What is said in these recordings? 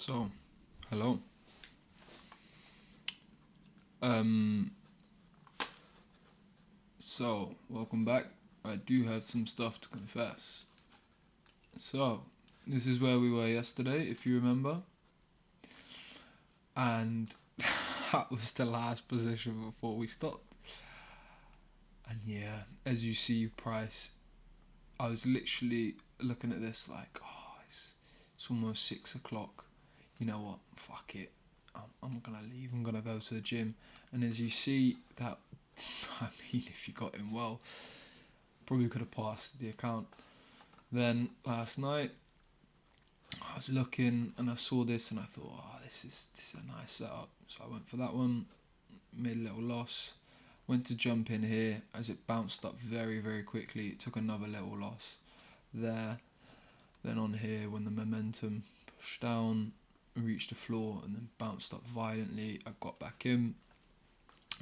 So, hello. Um, welcome back. I do have some stuff to confess. So, this is where we were yesterday, if you remember. And that was the last position before we stopped. And yeah, as you see, price, I was literally looking at this like, oh, it's almost 6 o'clock. You know what? Fuck it. I'm gonna leave. I'm gonna go to the gym. And as you see, that, I mean, if you got in well, probably could have passed the account. Then last night, I was looking and I saw this and I thought, oh, this is a nice setup. So I went for that one, made a little loss. Went to jump in here as it bounced up very, very quickly. It took another little loss there. Then on here, when the momentum pushed down, reached the floor and then bounced up violently, I got back in.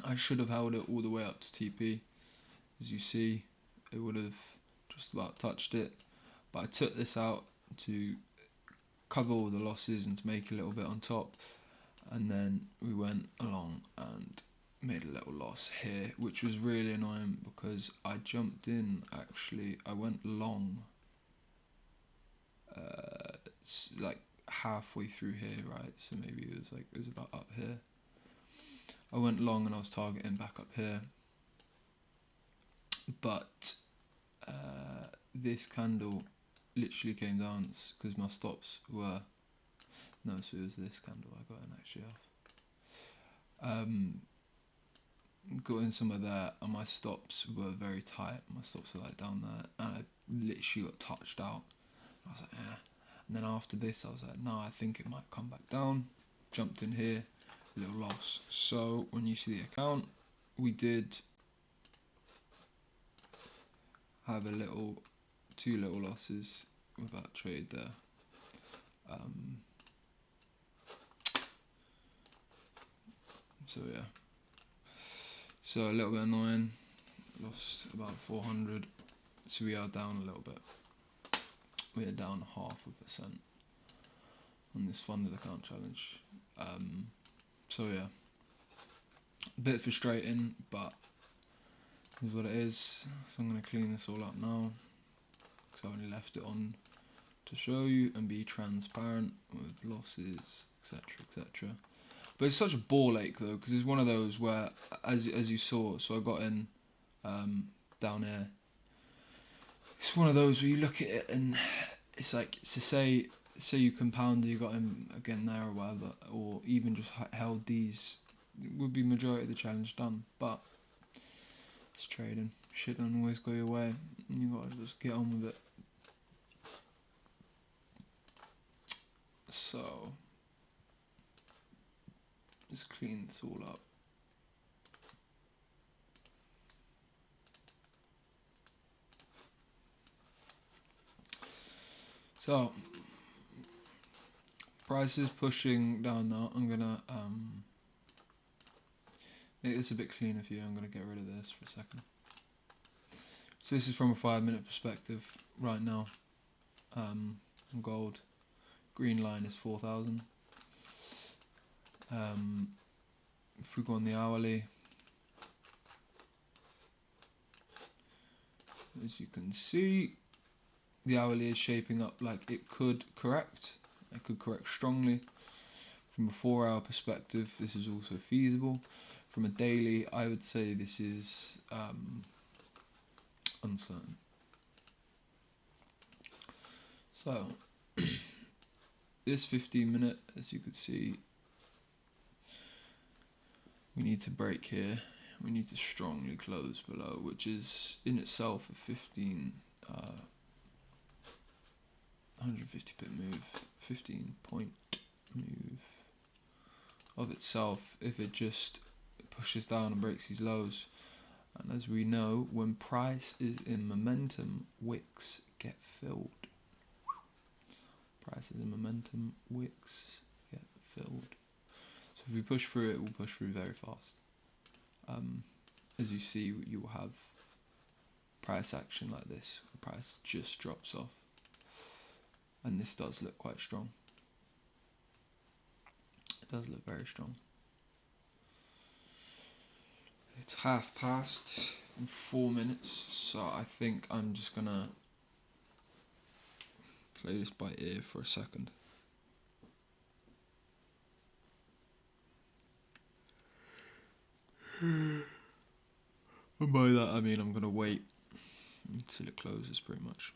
I should have held it all the way up to TP. As you see, it would have just about touched it. But I took this out to cover all the losses and to make a little bit on top. And then we went along and made a little loss here, which was really annoying because I jumped in, actually, I went long, like halfway through here, right? So maybe it was about up here. I went long and I was targeting back up here. But this candle literally came down because my stops were, no, so it was this candle I got in actually off. Got in some of that and my stops were very tight. My stops were like down there and I literally got touched out. I was like, eh. And then after this I was like, no, I think it might come back down. Jumped in here, little loss. So when you see the account, we did have two little losses with that trade there. So yeah, so a little bit annoying, lost about 400, so we are down a little bit. We are down 0.5% on this funded account challenge. So yeah, a bit frustrating, but is what it is. So I'm going to clean this all up now, because I only left it on to show you and be transparent with losses, etc, etc. But it's such a ball ache though, because it's one of those where, as you saw, so I got in down here. It's one of those where you look at it and it's like, so say you compounded, you got in again there or whatever, or even just held these, would be majority of the challenge done. But it's trading. Shit don't always go your way. You gotta just get on with it. So let's clean this all up. So price is pushing down now. I'm gonna make this a bit cleaner for you. I'm gonna get rid of this for a second. So this is from a 5-minute perspective right now. Gold, green line is 4,000. If we go on the hourly, as you can see, the hourly is shaping up like it could correct. It could correct strongly. From a 4-hour perspective, this is also feasible. From a daily, I would say this is uncertain. So this 15-minute, as you could see, we need to break here. We need to strongly close below, which is in itself a 150 pip move, 15 point move of itself if it just pushes down and breaks these lows. And as we know, when price is in momentum, wicks get filled. Price is in momentum, wicks get filled. So if we push through it, we'll push through very fast. As you see, you will have price action like this. The price just drops off. And this does look quite strong. does look very strong. It's 1:30 in 4 minutes, so I think I'm just gonna play this by ear for a second. And by that I mean I'm gonna wait until it closes pretty much.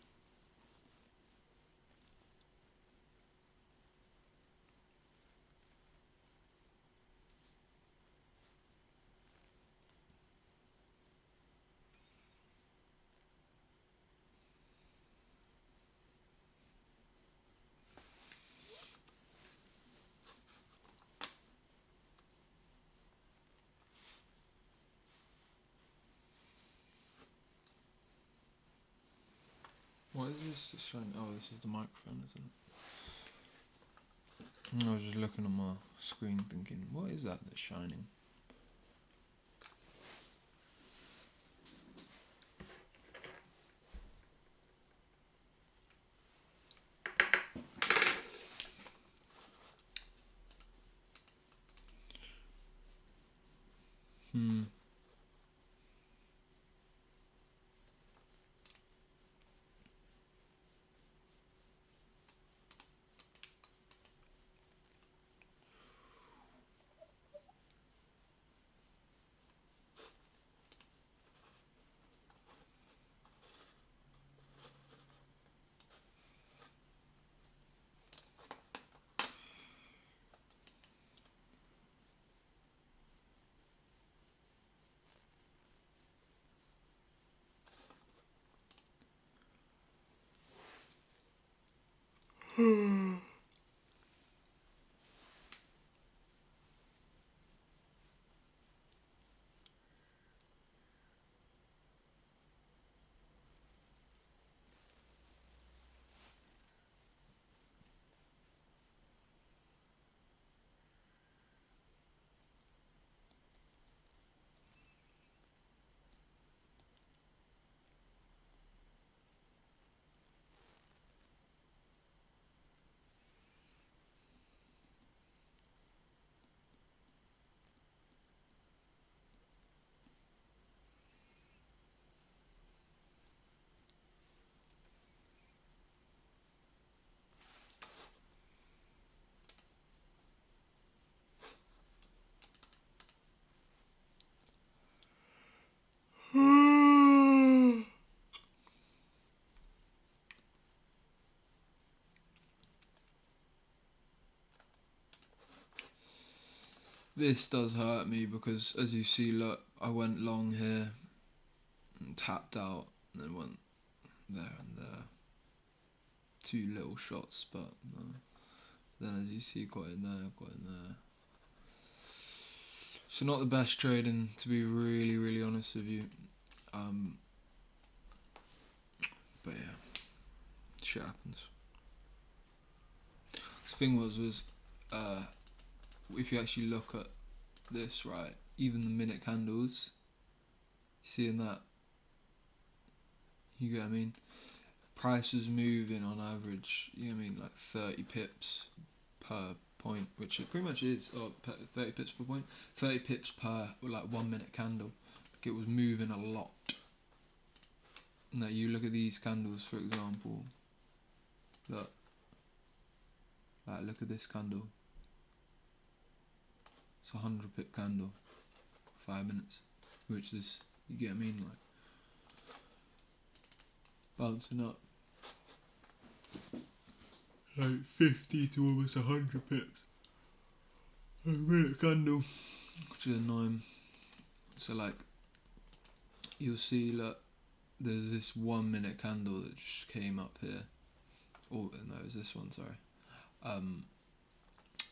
What is this showing? Oh, this is the microphone, isn't it? I was just looking on my screen thinking, what is that that's shining? This does hurt me because, as you see, look, I went long here and tapped out and then went there and there. 2 little shots, but no. Then as you see, got in there, got in there. So not the best trading, to be really, really honest with you. But yeah, shit happens. The thing was if you actually look at this, right, even the minute candles, seeing that, you get what I mean? Price was moving on average, you know what I mean, like 30 pips per point, which it pretty much is, or 30 pips per point, 30 pips per like 1 minute candle. Like it was moving a lot. Now you look at these candles, for example, look at this candle. It's a 100 pip candle, 5 minutes, which is, you get what I mean, like bouncing up like 50 to almost 100 pips a minute candle, which is annoying. So like you'll see, look, there's this 1 minute candle that just came up here. Oh no, it was this one, sorry.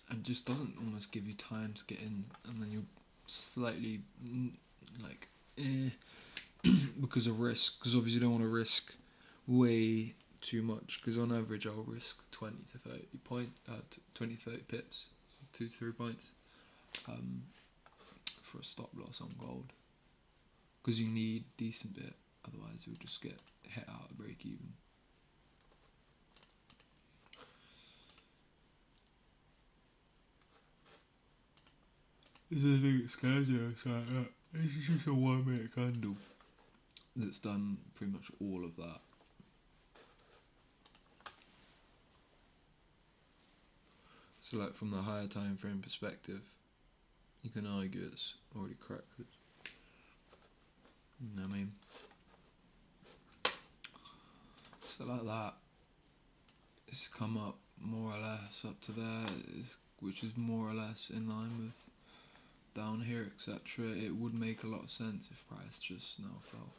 And just doesn't almost give you time to get in, and then you're slightly like because of risk, because obviously you don't want to risk way too much, because on average I'll risk 20 to 30 pips, 2 to 3 points for a stop loss on gold, because you need decent bit, otherwise you'll just get hit out of break even. This is a thing that scares you. It's like that. This is just a 1 minute candle that's done pretty much all of that. So like from the higher time frame perspective, you can argue it's already correct. You know what I mean? So like that, it's come up more or less up to there, which is more or less in line with down here, etc. It would make a lot of sense if price just now fell,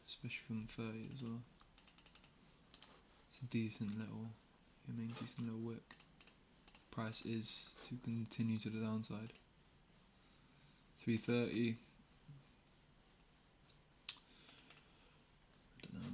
especially from 30 as well. It's a decent little, decent little wick. Price is to continue to the downside. 330. I don't know.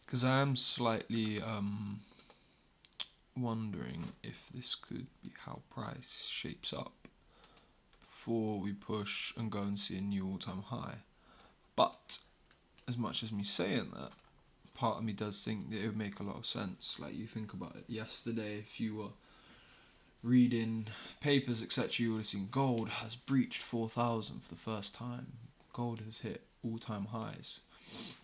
Because I am slightly wondering if this could be how price shapes up before we push and go and see a new all-time high. But as much as me saying that, part of me does think that it would make a lot of sense. Like, you think about it, yesterday, if you were reading papers, etc., you would have seen gold has breached 4,000 for the first time. Gold has hit all-time highs.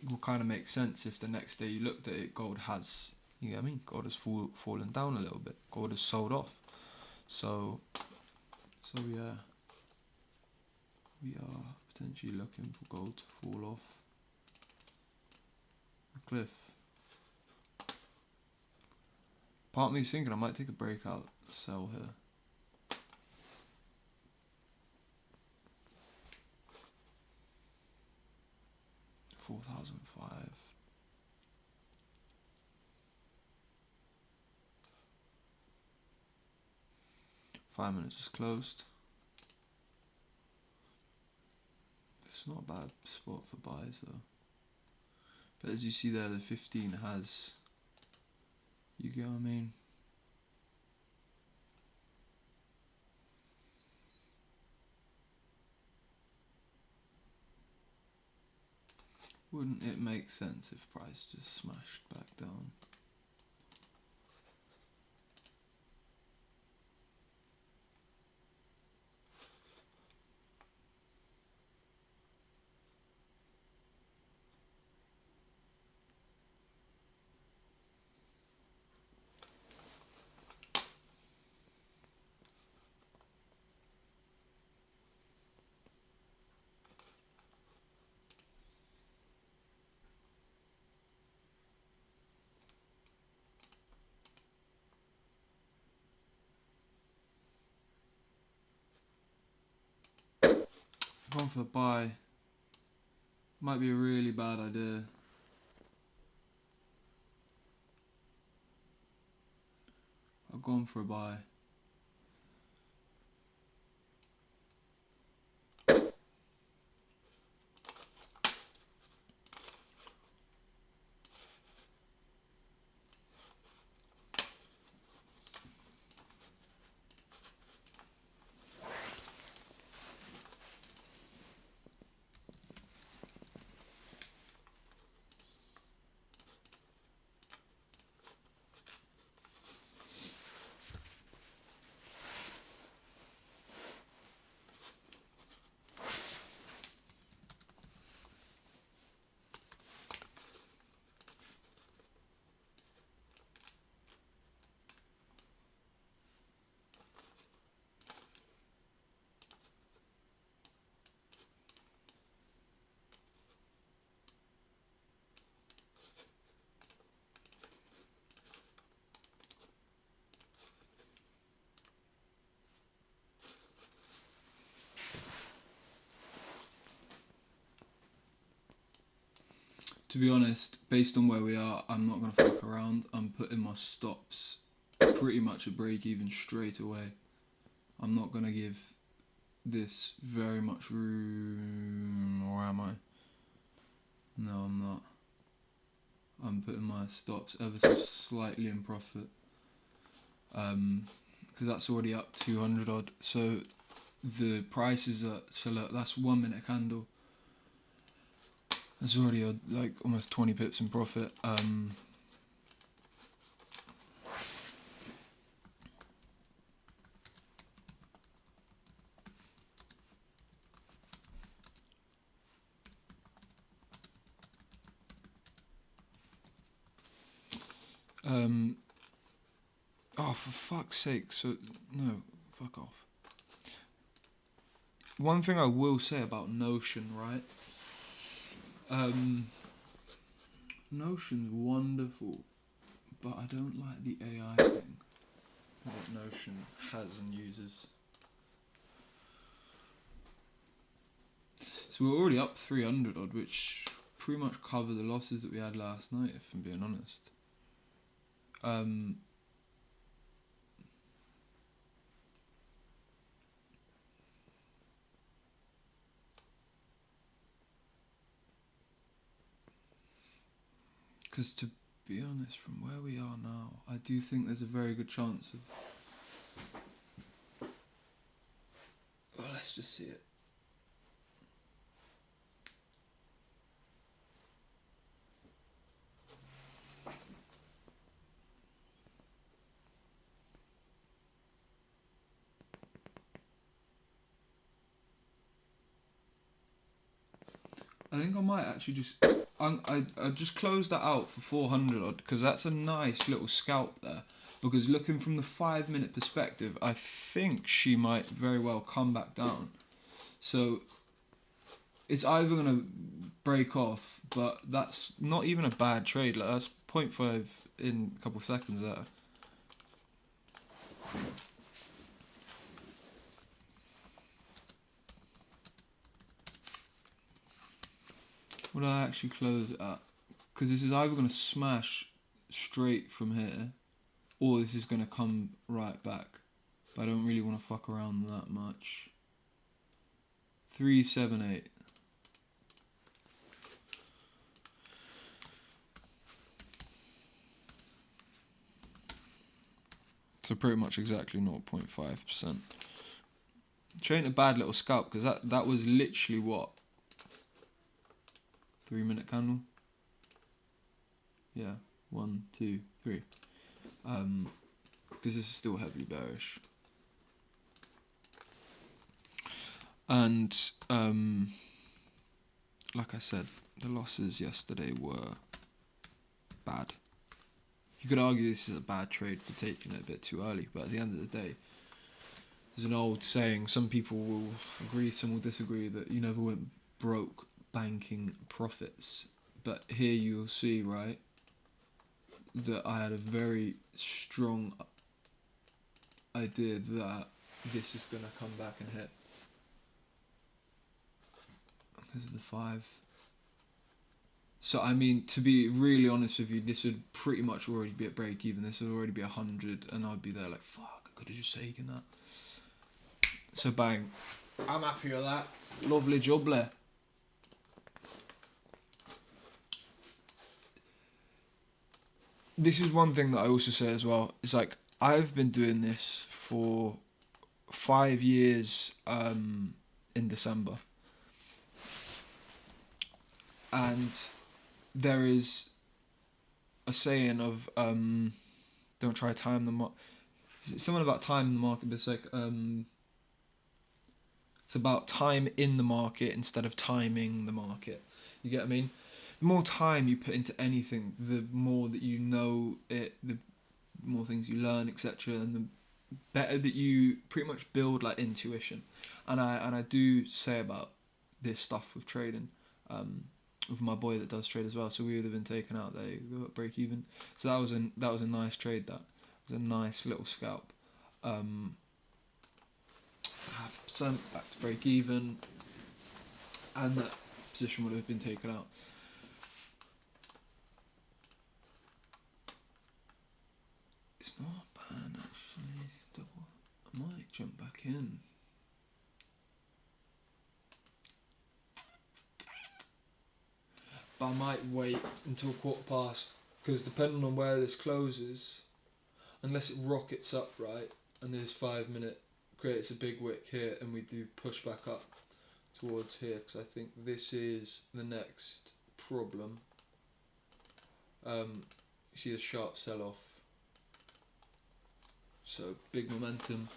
It will kind of make sense if the next day you looked at it, gold has, you know what I mean? Gold has fallen down a little bit. Gold has sold off. So yeah, we are potentially looking for gold to fall off the cliff. Part of me is thinking I might take a breakout sell here. $4,005. 5 minutes is closed. It's not a bad spot for buys though. But as you see there, the 15 has, you get what I mean? Wouldn't it make sense if price just smashed back down? Going for a buy might be a really bad idea. I've gone for a buy. To be honest, based on where we are, I'm not gonna fuck around. I'm putting my stops pretty much at break even straight away. I'm not gonna give this very much room, or am I? No, I'm not. I'm putting my stops ever so slightly in profit, because that's already up 200 odd. So the prices are, so look, that's 1 minute candle. It's already like almost 20 pips in profit. Oh, for fuck's sake! So no, fuck off. One thing I will say about Notion, right? Notion's wonderful, but I don't like the AI thing that Notion has and uses. So we're already up 300 odd, which pretty much cover the losses that we had last night, if I'm being honest. Because to be honest, from where we are now, I do think there's a very good chance of... Well, let's just see it. I think I might actually just... I just closed that out for 400 odd, because that's a nice little scalp there. Because looking from the 5 minute perspective, I think she might very well come back down. So it's either going to break off, but that's not even a bad trade. Like, that's 0.5 in a couple of seconds there. What did I actually close it at? Because this is either going to smash straight from here, or this is going to come right back. But I don't really want to fuck around that much. 378. So pretty much exactly 0.5%. Which ain't a bad little scalp, because that was literally what? 3 minute candle? Yeah, 1, 2, 3. Because this is still heavily bearish. And like I said, the losses yesterday were bad. You could argue this is a bad trade for taking it a bit too early, but at the end of the day, there's an old saying, some people will agree, some will disagree, that you never went broke banking profits. But here you'll see, right, that I had a very strong idea that this is going to come back and hit. Because of the 5. So, I mean, to be really honest with you, this would pretty much already be at break even. This would already be 100, and I'd be there like, fuck, I could have just taken that. So, bang. I'm happy with that. Lovely jubbly. This is one thing that I also say as well. It's like, I've been doing this for 5 years in December. And there is a saying of don't try to time the market. Something about time in the market, but it's like it's about time in the market instead of timing the market. You get what I mean? The more time you put into anything, the more that you know it, the more things you learn, etc., and the better that you pretty much build like intuition. And I do say about this stuff with trading. With my boy that does trade as well, so we would have been taken out there, break even. So that was a nice trade. That was a nice little scalp. 0.5% back to break even, and that position would have been taken out. It's not bad actually. I might jump back in. But I might wait until 1:15, because depending on where this closes, unless it rockets up right and this 5 minute creates a big wick here and we do push back up towards here, because I think this is the next problem. You see a sharp sell off, so big momentum,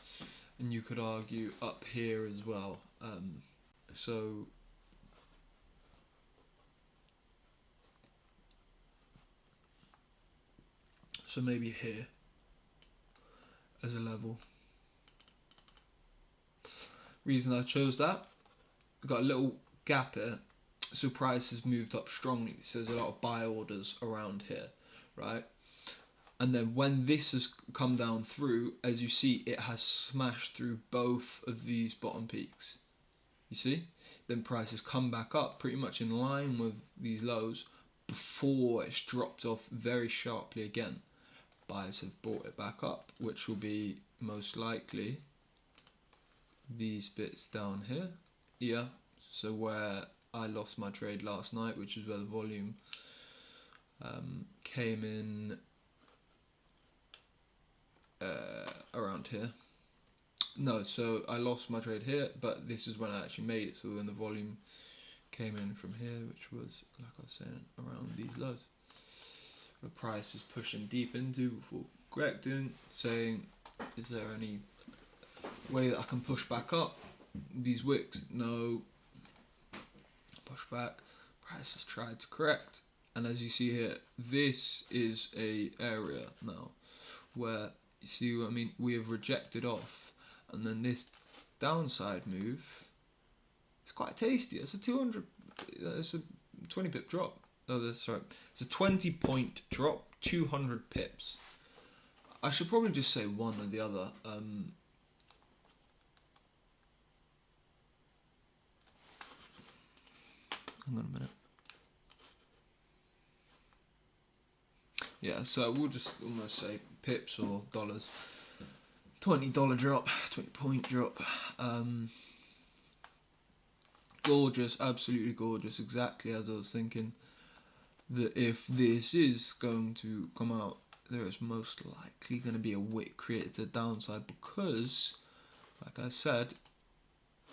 and you could argue up here as well. So maybe here as a level. Reason I chose that, got a little gap here, so price has moved up strongly, so there's a lot of buy orders around here, right? And then when this has come down through, as you see, it has smashed through both of these bottom peaks. You see? Then price has come back up pretty much in line with these lows before it's dropped off very sharply again. Buyers have brought it back up, which will be most likely these bits down here. Yeah, so where I lost my trade last night, which is where the volume came in around here. No, so I lost my trade here, but this is when I actually made it. So when the volume came in from here, which was, like I was saying, around these lows. The price is pushing deep into before correcting, saying, is there any way that I can push back up these wicks? No. Push back. Price has tried to correct, and as you see here, this is a area now where, you see what I mean, we have rejected off, and then this downside move, it's quite tasty. It's a 200, it's a 20 pip drop. Oh, sorry, it's a 20 point drop, 200 pips. I should probably just say one or the other. Hang on a minute. Yeah, so we'll just almost say pips or dollars. $20 drop, 20 point drop. Gorgeous, absolutely gorgeous, exactly as I was thinking. That if this is going to come out, there is most likely going to be a wick created to the downside, because, like I said,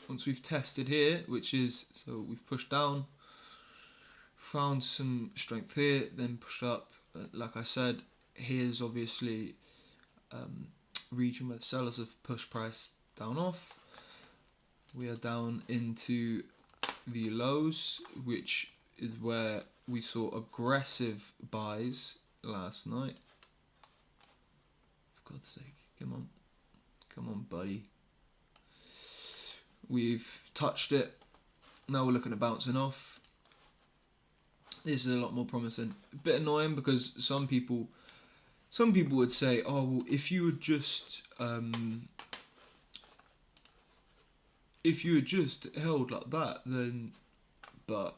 once we've tested here, which is, so we've pushed down, found some strength here, then pushed up. Like I said, here's obviously region where the sellers have pushed price down off. We are down into the lows, which is where we saw aggressive buys last night. For God's sake, come on, buddy. We've touched it. Now we're looking at bouncing off. This is a lot more promising. A bit annoying because some people would say, oh, well, if you had just held like that, then, but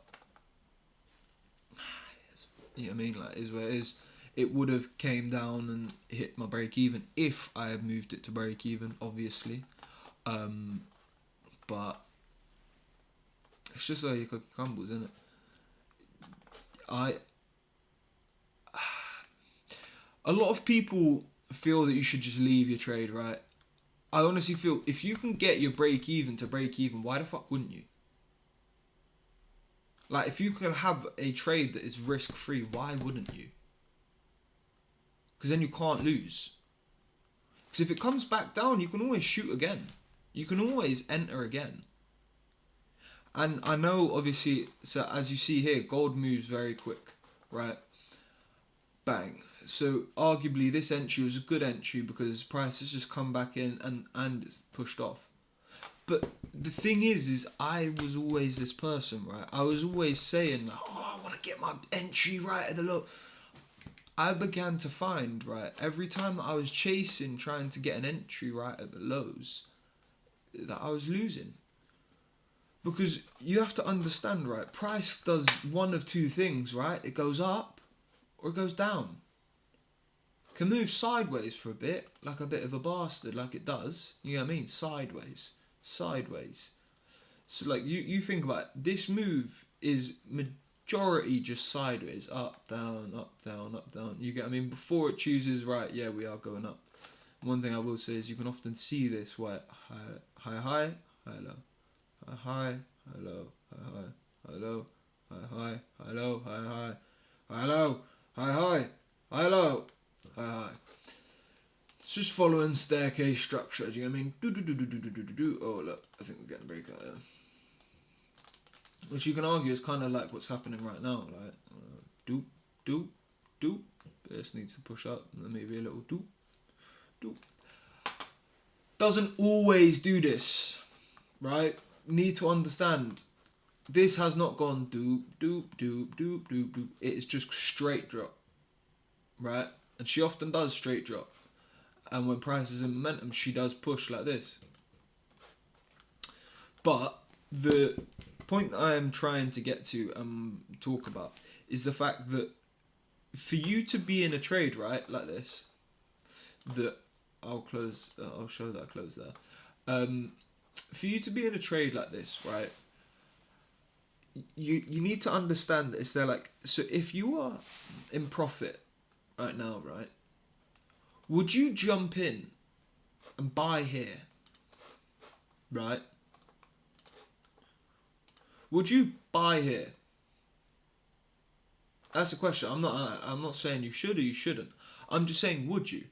you know what I mean, like, is where it is. It would have came down and hit my break even if I had moved it to break even, obviously. But it's just like your cookie crumbles, isn't it? A lot of people feel that you should just leave your trade, right? I honestly feel if you can get your break even to break even, why the fuck wouldn't you? Like, if you could have a trade that is risk free, why wouldn't you? Because then you can't lose. Because if it comes back down, you can always shoot again. You can always enter again. And I know, obviously, so as you see here, gold moves very quick, right? Bang. So arguably this entry was a good entry because price has just come back in and it's pushed off. But the thing is I was always this person, right? I was always saying, oh, I want to get my entry right at the low. I began to find, right, every time that I was chasing, trying to get an entry right at the lows, that I was losing. Because you have to understand, right, price does one of two things, right? It goes up or it goes down. can move sideways for a bit, like a bit of a bastard, like it does. You know what I mean? Sideways. So like you think about it, this move is majority just sideways, up, down, up, down, up, down. You get what I mean? Before it chooses, right, yeah, we are going up. One thing I will say is you can often see this where high, high, low, high, low, high, low, high, low, high, low, high, low, high. It's just following staircase structure. Do you know what I mean? Do. Oh look, I think we're getting a breakout here. Which you can argue is kind of like what's happening right now, like doop, doop, doop. This needs to push up, and then maybe a little doop, doop. Doesn't always do this, right? Need to understand. This has not gone doop, doop, doop, doop, doop, doop. It's just straight drop, right? And she often does straight drop. And when price is in momentum, she does push like this. But the point that I am trying to get to talk about is the fact that for you to be in a trade, right, like this, that I'll show that I close there. For you to be in a trade like this, right, you need to understand that it's there like, so if you are in profit right now, right, would you jump in and buy here, right? Would you buy here? That's the question. I'm not saying you should or you shouldn't. I'm just saying, would you?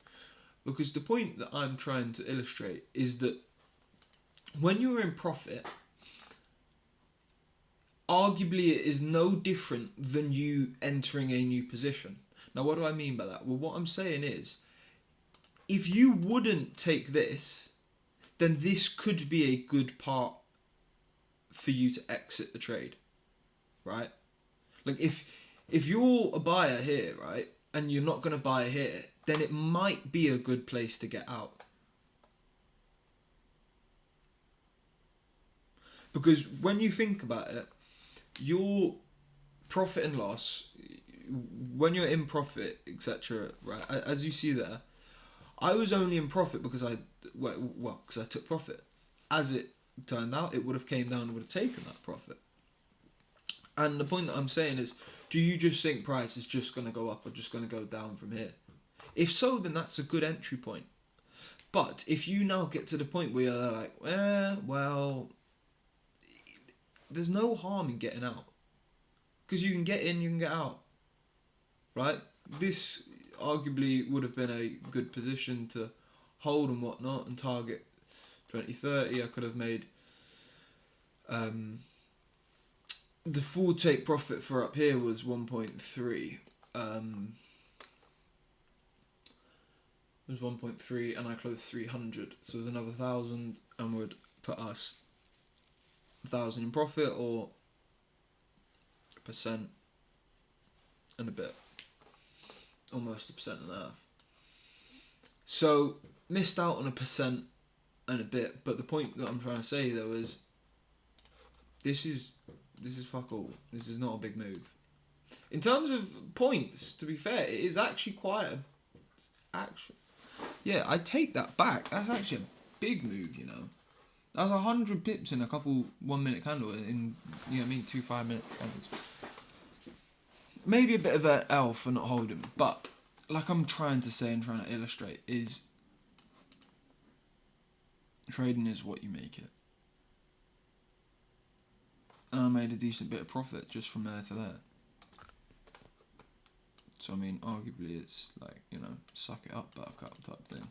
Because the point that I'm trying to illustrate is that when you're in profit, arguably it is no different than you entering a new position. Now, what do I mean by that? Well, what I'm saying is, if you wouldn't take this, then this could be a good part for you to exit the trade, right? Like if you're a buyer here, right, and you're not going to buy here, then it might be a good place to get out. Because when you think about it, your profit and loss, when you're in profit, etc., right, as you see there, I was only in profit because because I took profit. As it turned out, it would have came down and would have taken that profit. And the point that I'm saying is, do you just think price is just going to go up or just going to go down from here? If so, then that's a good entry point. But if you now get to the point where you're like, well, there's no harm in getting out. Because you can get in, you can get out. Right? This arguably would have been a good position to hold and whatnot and target 2030. I could have made the full take profit for up here was 1.3. It was 1.3 and I closed 300, so it was another 1,000 and would put us 1,000 in profit, or 1% and a bit, almost 1.5%. So missed out on 1% and a bit, but the point that I'm trying to say though is this is fuck all. This is not a big move. In terms of points, to be fair, it is actually quite a yeah, I take that back. That's actually a big move, you know. That was 100 pips in a couple 1 minute candle in, you know what I mean, 2 5-minute candles. Maybe a bit of an L for not holding, but like I'm trying to say and trying to illustrate is trading is what you make it. And I made a decent bit of profit just from there to there. So I mean, arguably it's like, you know, suck it up, buttercup type thing.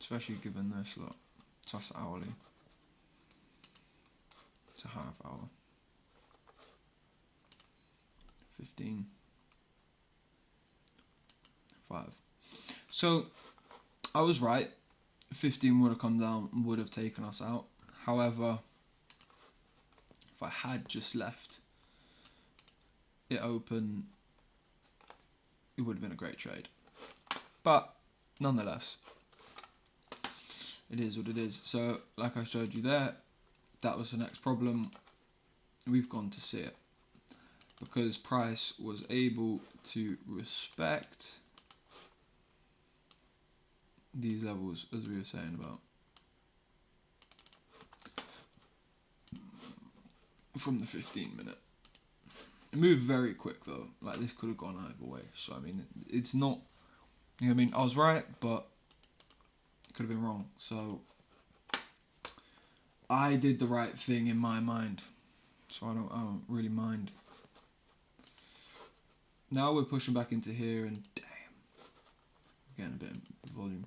Especially given this, look, so that's hourly. It's a half hour. 15. 5. So I was right. 15 would have come down and would have taken us out. However, if I had just left it open, it would have been a great trade. But nonetheless, it is what it is. So, like I showed you there, that was the next problem. We've gone to see it because price was able to respect these levels, as we were saying about, from the 15-minute. It moved very quick though. Like, this could have gone either way. So I mean, it's not. You know what I mean? I was right, but it could have been wrong. So I did the right thing in my mind. So I don't really mind. Now we're pushing back into here, and damn, we're getting a bit of volume.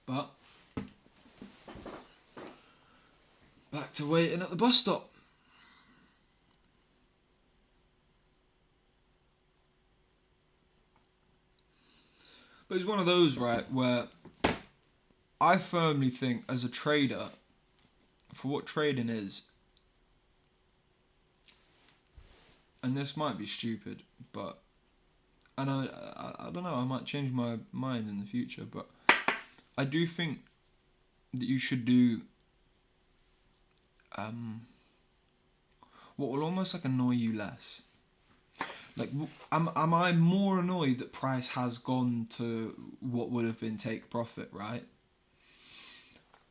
But back to waiting at the bus stop. But it's one of those, right, where I firmly think as a trader, for what trading is, and this might be stupid, but, and I don't know, I might change my mind in the future, but I do think that you should do what will almost like annoy you less. Like, am I more annoyed that price has gone to what would have been take profit, right?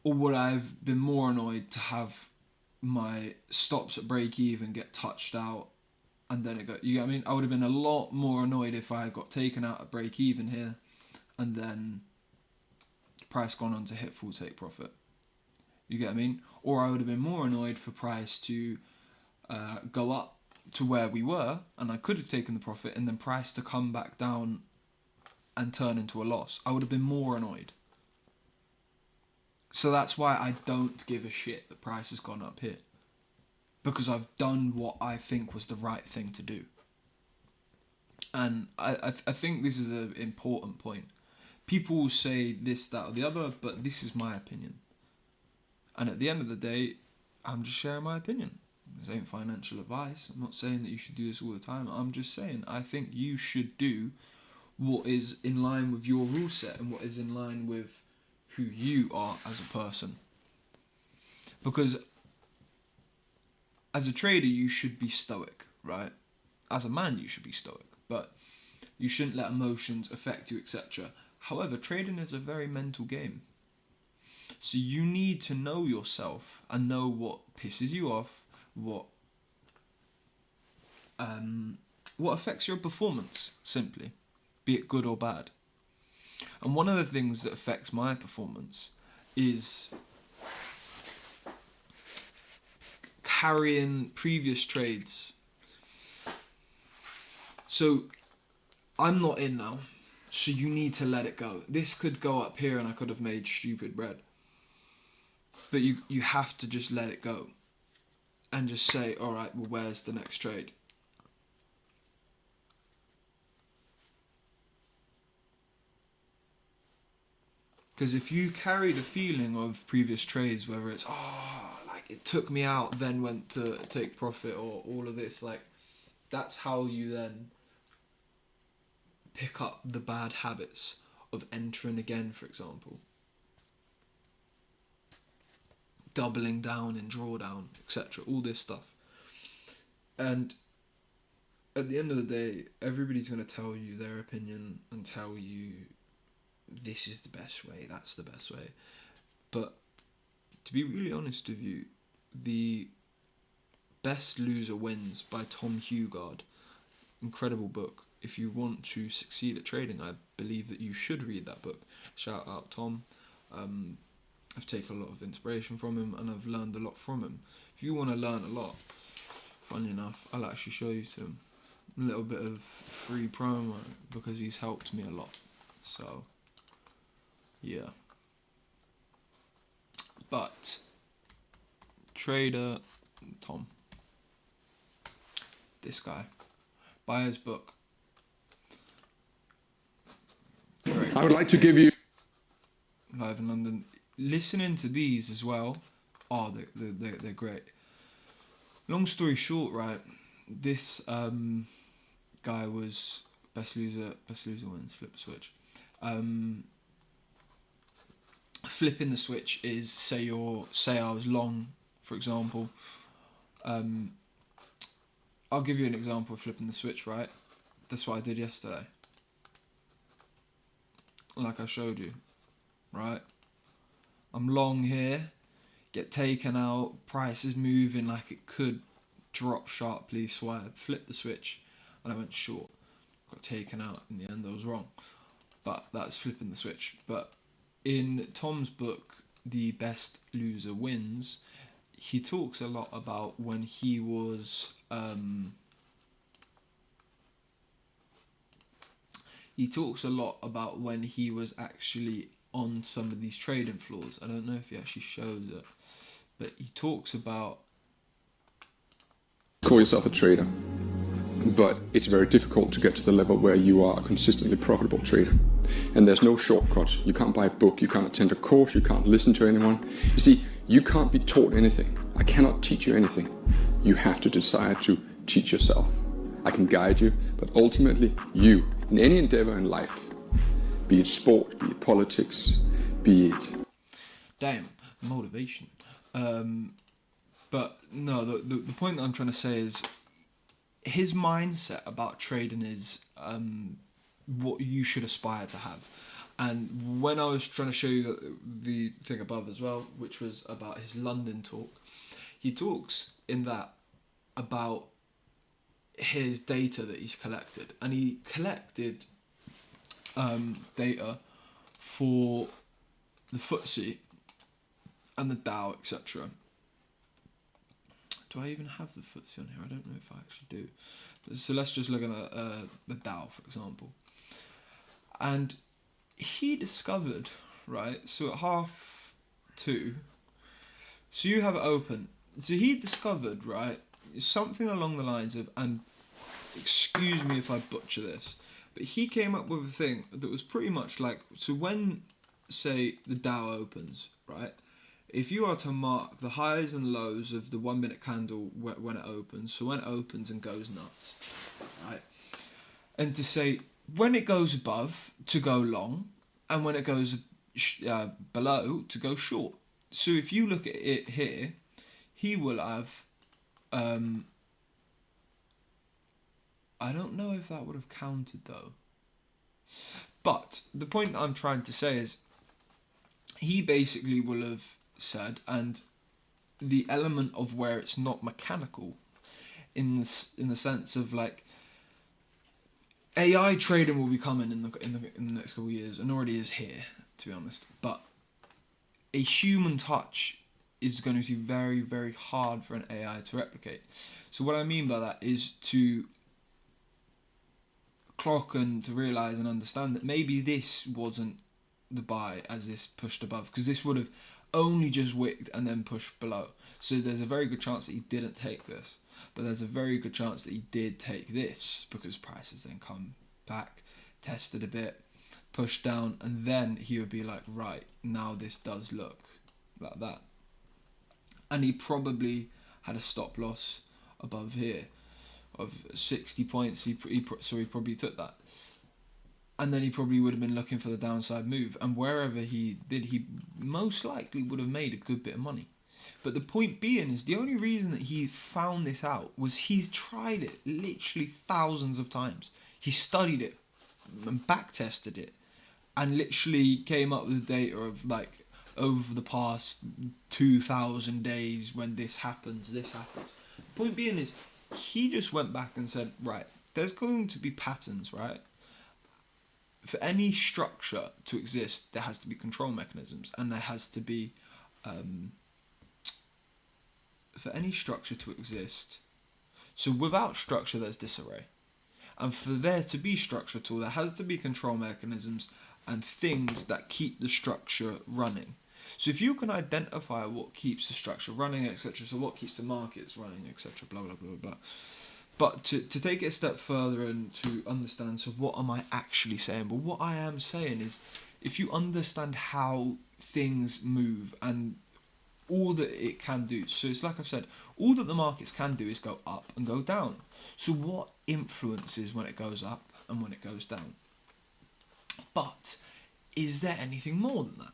Or would I have been more annoyed to have my stops at break even get touched out and then it got, you get what I mean? I would have been a lot more annoyed if I got taken out at break even here and then price gone on to hit full take profit. You get what I mean? Or I would have been more annoyed for price to go up to where we were and I could have taken the profit and then price to come back down and turn into a loss. I would have been more annoyed. So that's why I don't give a shit that price has gone up here. Because I've done what I think was the right thing to do. And I think this is an important point. People will say this, that or the other, but this is my opinion. And at the end of the day, I'm just sharing my opinion. This ain't financial advice. I'm not saying that you should do this all the time. I'm just saying I think you should do what is in line with your rule set and what is in line with who you are as a person. Because as a trader, you should be stoic, right? As a man, you should be stoic, but you shouldn't let emotions affect you, etc. However, trading is a very mental game. So you need to know yourself and know what pisses you off, what affects your performance, simply, be it good or bad. And one of the things that affects my performance is carrying previous trades. So I'm not in now, so you need to let it go. This could go up here and I could have made stupid bread. But you have to just let it go. And just say, alright, well, where's the next trade? Because if you carry the feeling of previous trades, whether it's, like it took me out, then went to take profit, or all of this, like, that's how you then pick up the bad habits of entering again, for example. Doubling down in drawdown, etc. All this stuff. And at the end of the day, everybody's going to tell you their opinion and tell you this is the best way, that's the best way. But to be really honest with you, the Best Loser Wins by Tom Hugard, incredible book. If you want to succeed at trading, I believe that you should read that book. Shout out Tom. I've taken a lot of inspiration from him and I've learned a lot from him. If you want to learn a lot, funnily enough, I'll actually show you some a little bit of free promo because he's helped me a lot. So, yeah. But, trader Tom, this guy, buy his book. I would like to give you Live in London. Listening to these as well, they're great. Long story short, right, this guy was Best loser wins. Flip the switch. Flipping the switch is say I was long, for example. I'll give you an example of flipping the switch, right? That's what I did yesterday. Like I showed you, right? I'm long here, get taken out, price is moving like it could drop sharply, so I flipped the switch and I went short. Got taken out in the end, I was wrong. But that's flipping the switch. But in Tom's book, The Best Loser Wins, he talks a lot about when he was actually on some of these trading floors. I don't know if he actually shows it, but he talks about... Call yourself a trader, but it's very difficult to get to the level where you are a consistently profitable trader. And there's no shortcut. You can't buy a book, you can't attend a course, you can't listen to anyone. You see, you can't be taught anything. I cannot teach you anything. You have to decide to teach yourself. I can guide you, but ultimately you, in any endeavor in life, be it sport, be it politics, be it... Damn, motivation. But no, the point that I'm trying to say is his mindset about trading is what you should aspire to have. And when I was trying to show you the thing above as well, which was about his London talk, he talks in that about his data that he's collected. And he collected data for the FTSE and the Dow, etc. Do I even have the FTSE on here? I don't know if I actually do. So let's just look at the Dow, for example. And he discovered, right, so at 2:30, so you have it open. So he discovered, right, something along the lines of, and excuse me if I butcher this, but he came up with a thing that was pretty much like, so when, say, the Dow opens, right, if you are to mark the highs and lows of the 1 minute candle when it opens, so when it opens and goes nuts, right, and to say when it goes above to go long, and when it goes below to go short. So if you look at it here, he will have, I don't know if that would have counted though. But the point that I'm trying to say is, he basically will have said, and the element of where it's not mechanical, in the sense of like, AI trading will be coming in the next couple of years, and already is here, to be honest. But a human touch is going to be very, very hard for an AI to replicate. So what I mean by that is to clock and to realise and understand that maybe this wasn't the buy as this pushed above, because this would have only just wicked and then pushed below. So there's a very good chance that he didn't take this. But there's a very good chance that he did take this, because prices then come back, tested a bit, pushed down, and then he would be like, right, now this does look like that. And he probably had a stop loss above here of 60 points, so he probably took that. And then he probably would have been looking for the downside move, and wherever he did, he most likely would have made a good bit of money. But the point being is, the only reason that he found this out was he's tried it literally thousands of times. He studied it and back tested it and literally came up with data of like over the past 2,000 days, when this happens, this happens. The point being is, he just went back and said, right, there's going to be patterns, right? For any structure to exist, there has to be control mechanisms, and there has to be... for any structure to exist, so without structure there's disarray, and for there to be structure at all, there has to be control mechanisms and things that keep the structure running. So if you can identify what keeps the structure running, etc., so what keeps the markets running, etc., blah blah blah blah blah. But to take it a step further and to understand, so what am I actually saying? But what I am saying is, if you understand how things move and all that it can do. So it's like I've said, all that the markets can do is go up and go down. So what influences when it goes up and when it goes down. But is there anything more than that?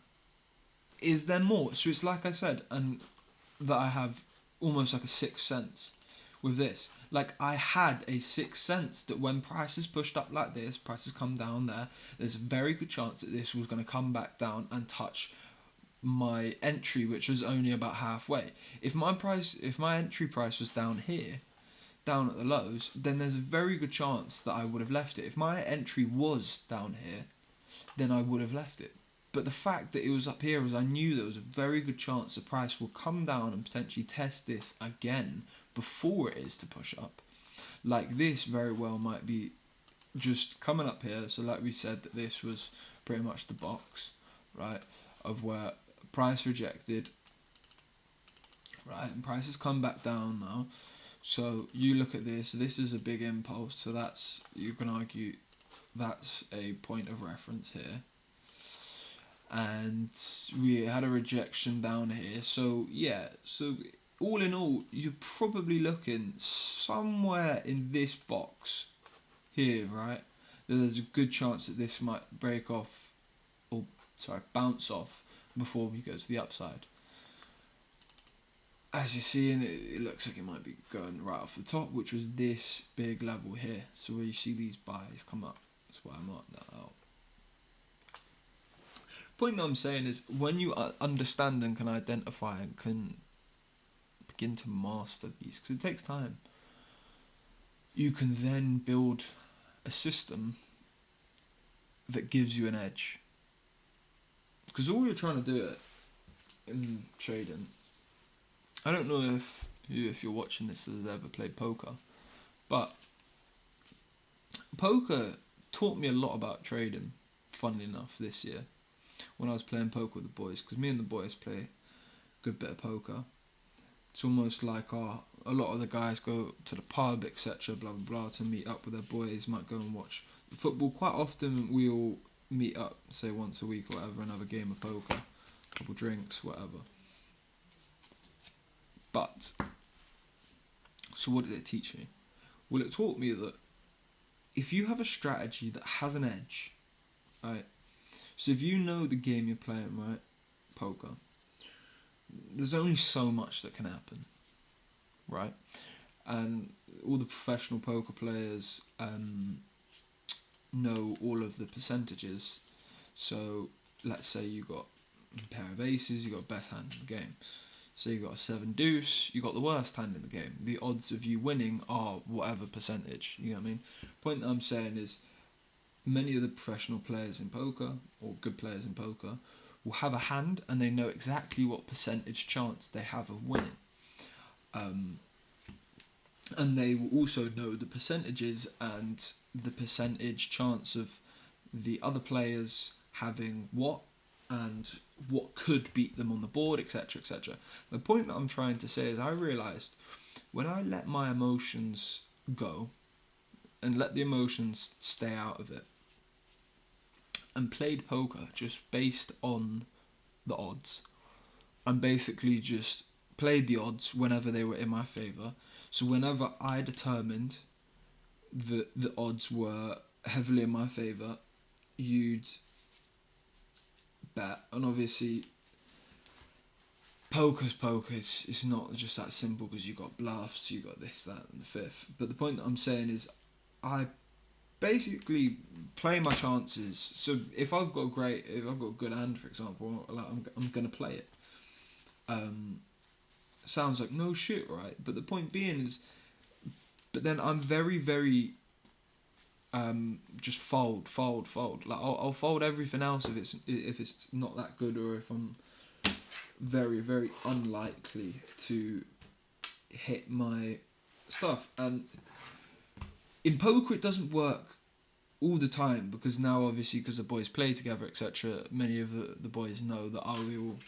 Is there more? So it's like I said, and that I have almost like a sixth sense with this. Like, I had a sixth sense that when prices pushed up like this, prices come down there, there's a very good chance that this was going to come back down and touch my entry, which was only about halfway. If my entry price was down here, down at the lows, then there's a very good chance that I would have left it. If my entry was down here, then I would have left it. But the fact that it was up here is I knew there was a very good chance the price will come down and potentially test this again before it is to push up. Like, this very well might be just coming up here. So like we said, that this was pretty much the box, right, of where price rejected, right, and price has come back down now. So you look at this is a big impulse, so that's, you can argue that's a point of reference here. And we had a rejection down here, so yeah, so all in all, you're probably looking somewhere in this box here, right? There's a good chance that this might break off, or sorry, bounce off before we go to the upside. As you see, and it looks like it might be going right off the top, which was this big level here. So where you see these buys come up, that's why I marked that out. Point that I'm saying is, when you understand and can identify and can begin to master these, because it takes time, you can then build a system that gives you an edge. Because all you're trying to do in trading, I don't know if you're watching this has ever played poker, but poker taught me a lot about trading, funnily enough, this year when I was playing poker with the boys, because me and the boys play a good bit of poker. It's almost like a lot of the guys go to the pub, etc., blah blah blah, to meet up with their boys, might go and watch football. Quite often we all meet up, say once a week or whatever, and have a game of poker, a couple drinks, whatever. But, so what did it teach me? Well, it taught me that if you have a strategy that has an edge, right? So if you know the game you're playing, right, poker, there's only so much that can happen, right? And all the professional poker players know all of the percentages. So let's say you got a pair of aces, you got best hand in the game. So you got a 7 deuce, you got the worst hand in the game. The odds of you winning are whatever percentage, you know what I mean? Point that I'm saying is, many of the professional players in poker, or good players in poker, will have a hand and they know exactly what percentage chance they have of winning. And they will also know the percentages and the percentage chance of the other players having what, and what could beat them on the board, etc., etc. The point that I'm trying to say is, I realised when I let my emotions go and let the emotions stay out of it and played poker just based on the odds, and basically just played the odds whenever they were in my favour. So whenever I determined that the odds were heavily in my favour, you'd bet. And obviously poker's poker, it's not just that simple, because you got bluffs, you got this, that and the fifth. But the point that I'm saying is, I basically play my chances. So if I've got a good hand, for example, like I'm gonna play it. Sounds like no shit, right? But the point being is, but then I'm very, very just fold. Like I'll fold everything else if it's not that good, or if I'm very, very unlikely to hit my stuff. And in poker, it doesn't work all the time, because now obviously, because the boys play together, etc., many of the boys know that I will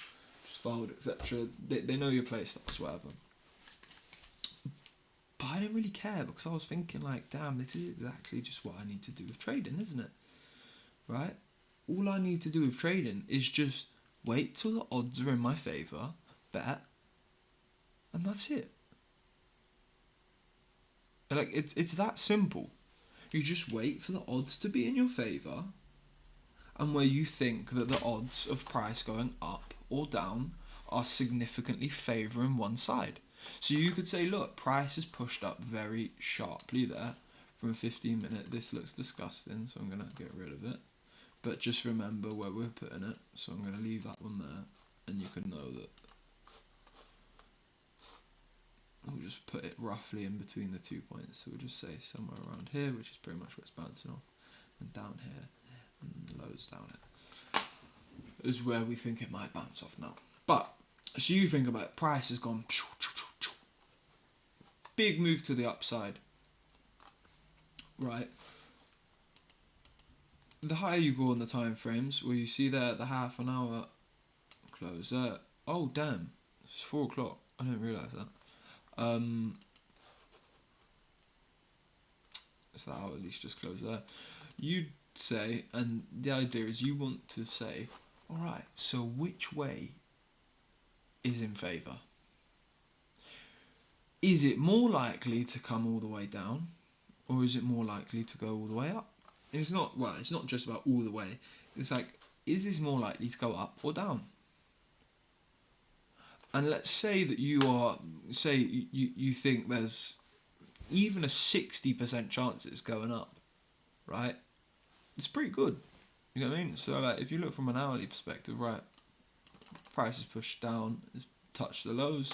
just fold, etc. They know your play styles, whatever. But I didn't really care, because I was thinking like, damn, this is exactly just what I need to do with trading, isn't it? Right? All I need to do with trading is just wait till the odds are in my favour, bet, and that's it. Like, it's that simple. You just wait for the odds to be in your favour, and where you think that the odds of price going up or down are significantly favouring one side. So you could say, look, price is pushed up very sharply there from a 15 minute. This looks disgusting, so I'm going to get rid of it. But just remember where we're putting it. So I'm going to leave that one there, and you can know that we'll just put it roughly in between the 2 points. So we'll just say somewhere around here, which is pretty much where it's bouncing off, and down here, and lows down it is where we think it might bounce off now. But so you think about it, price has gone big move to the upside, right? The higher you go on the time frames, where you see there the half an hour close there. Oh damn, it's 4 o'clock. I didn't realise that. So that hour at least just closed there. You'd say, and the idea is you want to say, all right, so which way is in favour? Is it more likely to come all the way down, or is it more likely to go all the way up? And it's not, well, it's not just about all the way. It's like, is this more likely to go up or down? And let's say that you think there's even a 60% chance it's going up, right? It's pretty good. You know what I mean? So like, if you look from an hourly perspective, right, price is pushed down, it's touched the lows.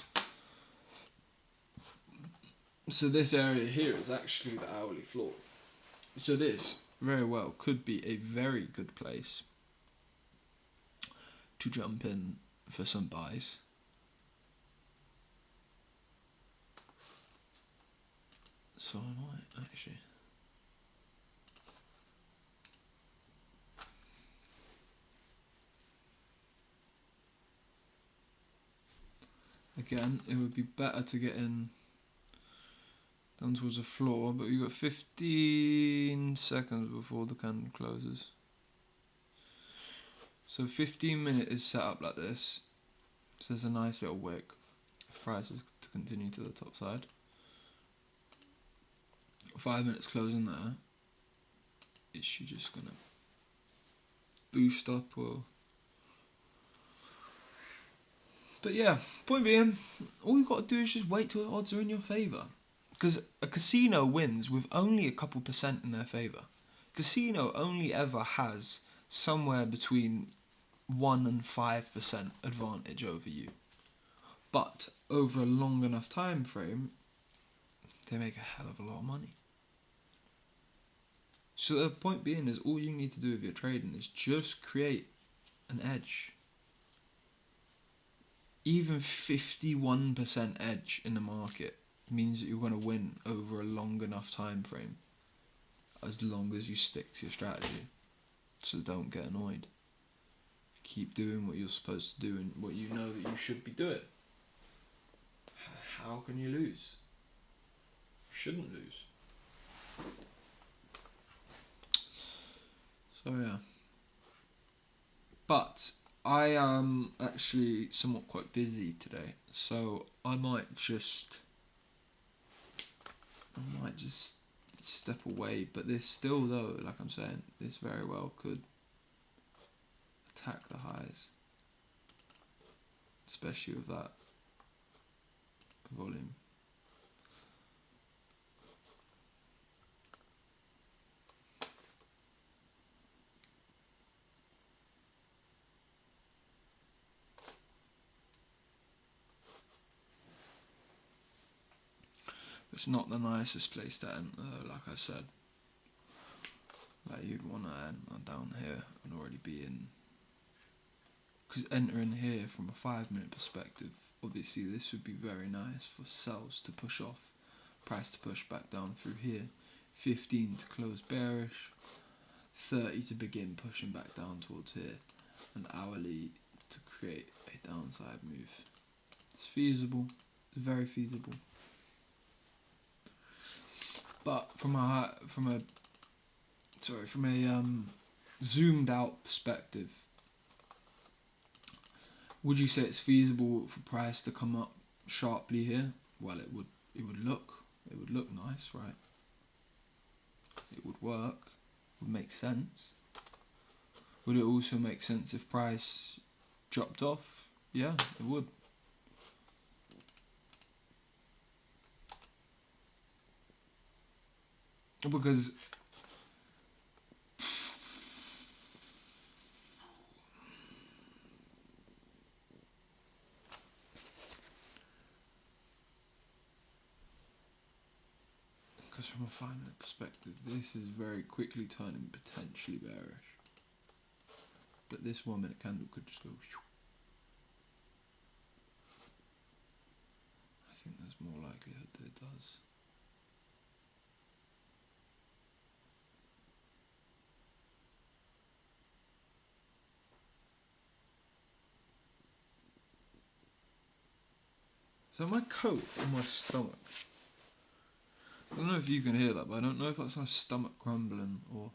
So this area here is actually the hourly floor. So this very well could be a very good place to jump in for some buys. So I might actually. Again, it would be better to get in down towards the floor, but you've got 15 seconds before the candle closes. So 15 minute is set up like this. So there's a nice little wick if prices to continue to the top side. 5 minutes closing there. Is she just gonna boost up or? But yeah, point being, all you've got to do is just wait till the odds are in your favour. Because a casino wins with only a couple percent in their favour. Casino only ever has somewhere between 1 and 5% advantage over you. But over a long enough time frame, they make a hell of a lot of money. So the point being is, all you need to do with your trading is just create an edge. Even 51% edge in the market means that you're going to win over a long enough time frame, as long as you stick to your strategy. So don't get annoyed. Keep doing what you're supposed to do and what you know that you should be doing. How can you lose? You shouldn't lose. So yeah. But I am actually somewhat quite busy today, so I might just step away. But this still, though, like I'm saying, this very well could attack the highs, especially with that volume. It's not the nicest place to enter, like I said. Like, you'd want to enter down here and already be in. Because entering here from a 5 minute perspective, obviously this would be very nice for sells to push off, price to push back down through here, 15 to close bearish, 30 to begin pushing back down towards here, and hourly to create a downside move. It's feasible, it's very feasible. But from a zoomed out perspective, would you say it's feasible for price to come up sharply here? Well, it would look nice, right? it would work, would make sense. Would it also make sense if price dropped off? Yeah, it would. Because from a finite perspective, this is very quickly turning potentially bearish. But this 1 minute candle could just go. I think there's more likelihood that it does. So my coat on my stomach. I don't know if you can hear that, but I don't know if that's my stomach grumbling or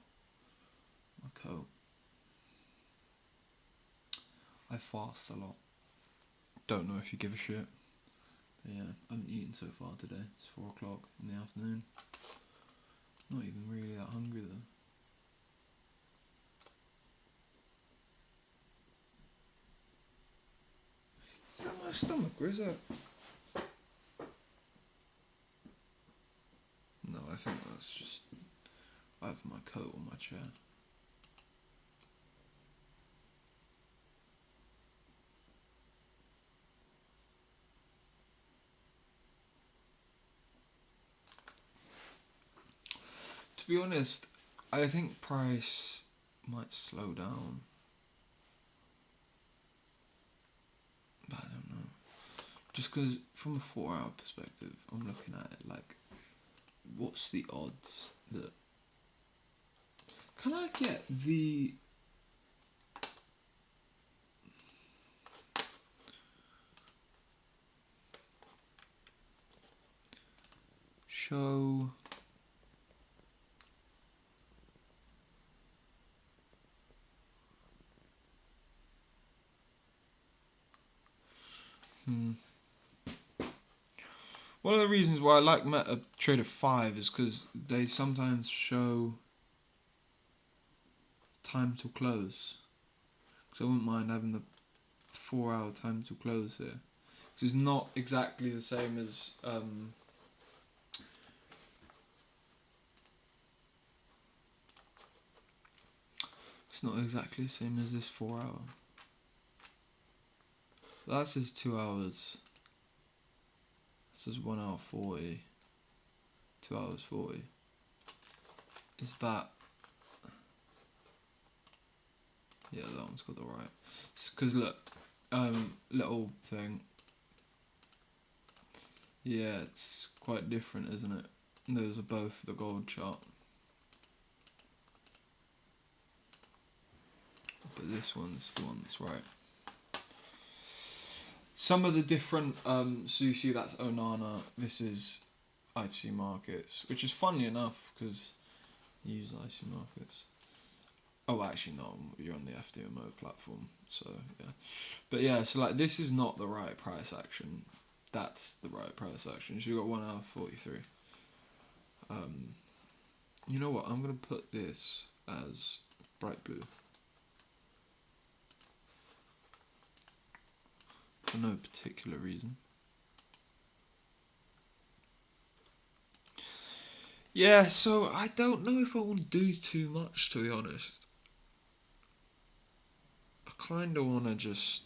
my coat. I fast a lot. Don't know if you give a shit. But yeah, I haven't eaten so far today. It's 4 o'clock in the afternoon. Not even really that hungry though. Is that my stomach or is that? No, I think that's just I have my coat on my chair. To be honest, I think price might slow down. But I don't know. Just because from a 4-hour perspective, I'm looking at it like, what's the odds that... Can I get the... Show... One of the reasons why I like MetaTrader 5 is because they sometimes show time to close. So I wouldn't mind having the 4-hour time to close here. This is not exactly the same as it's not exactly the same as this 4-hour. That says 2 hours. This is 1 hour 40. 2 hours 40. Is that? Yeah, that one's got the right. Because look, little thing. Yeah, it's quite different, isn't it? Those are both the gold chart. But this one's the one that's right. Some of the different, so you see that's Onana, this is IC Markets, which is funny enough because you use IC Markets. Oh, actually no, you're on the FDMO platform, so yeah. But yeah, so like this is not the right price action. That's the right price action. So you got 1 hour 43. You know what? I'm gonna put this as bright blue. For no particular reason. Yeah, so I don't know if I want to do too much, to be honest. I kind of want to just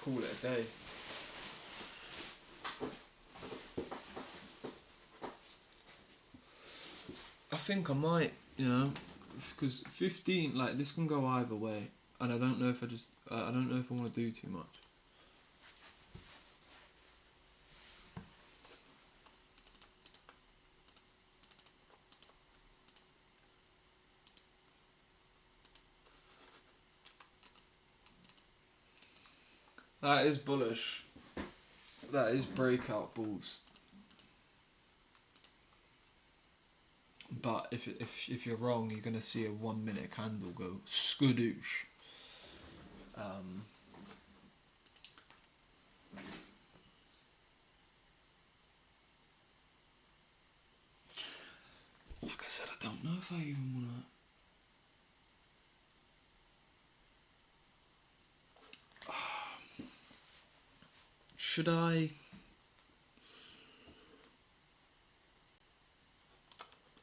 call it a day. I think I might, you know, because 15, like this can go either way, and I don't know if I don't know if I want to do too much. That is bullish. That is breakout bulls. But if you're wrong, you're gonna see a 1 minute candle go skadoosh. Like I said, I don't know if I even wanna. Should I?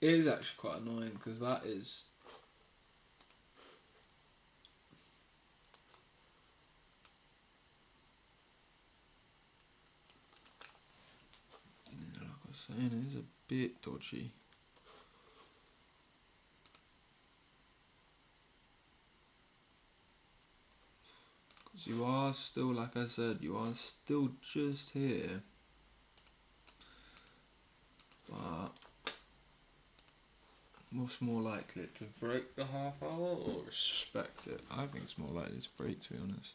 It is actually quite annoying because that is. Yeah, like I was saying, it is a bit dodgy. Because you are still, like I said, you are still just here. But what's more likely, to break the half hour or respect it? I think it's more likely to break, to be honest.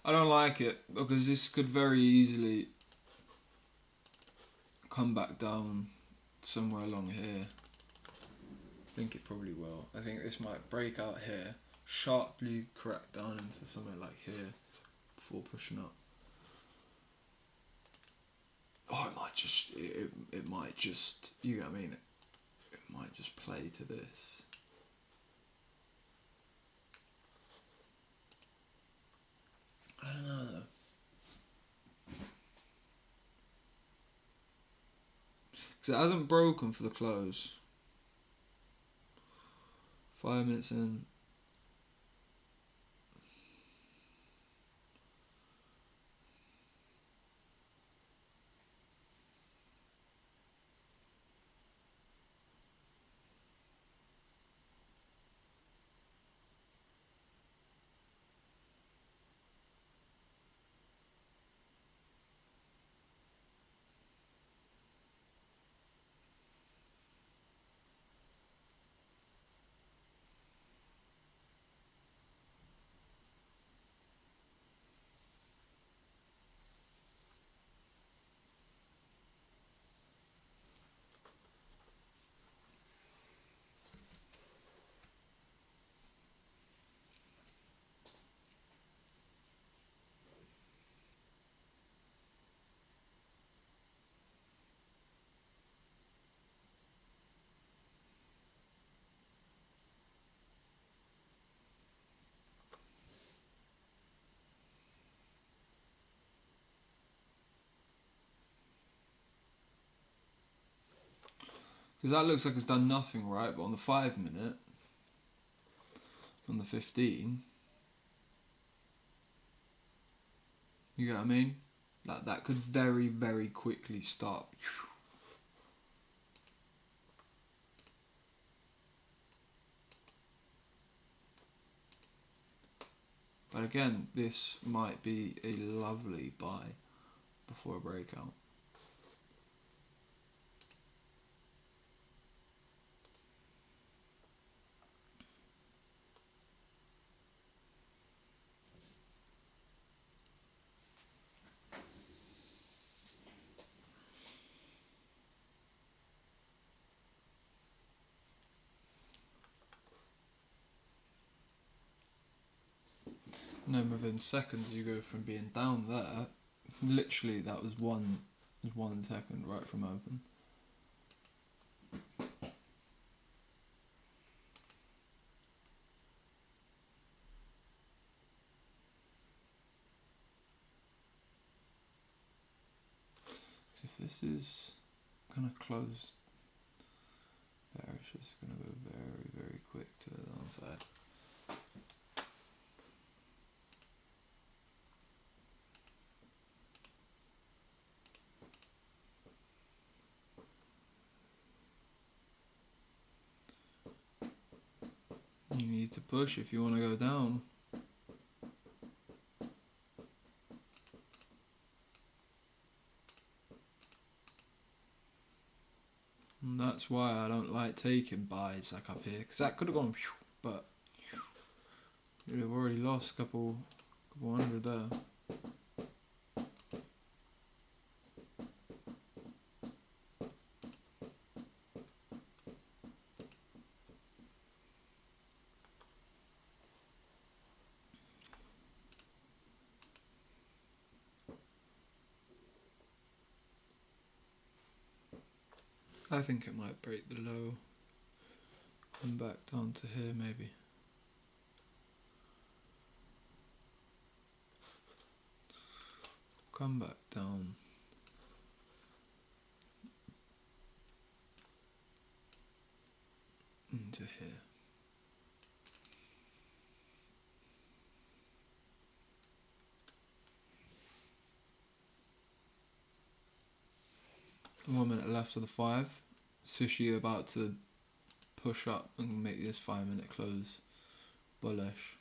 I don't like it because this could very easily come back down somewhere along here. I think it probably will. I think this might break out here, sharply crack down into somewhere like here before pushing up. Or it might just, it might just, you know what I mean? It might just play to this. I don't know though. Because it hasn't broken for the close. 5 minutes in. Because that looks like it's done nothing, right? But on the 5 minute, on the 15, you get what I mean? That could very, very quickly start. But again, this might be a lovely buy before a breakout. And then within seconds you go from being down there, literally that was 1 second right from open. If this is gonna close Bearish is going to go very, very quick to the downside. You need to push if you want to go down. And that's why I don't like taking buys like up here, because that could have gone, but you'd have already lost a couple hundred there. I think it might break the low. Come back down to here maybe. Come back down. Into here. One minute left of the 5. Sushi about to push up and make this 5-minute close bullish.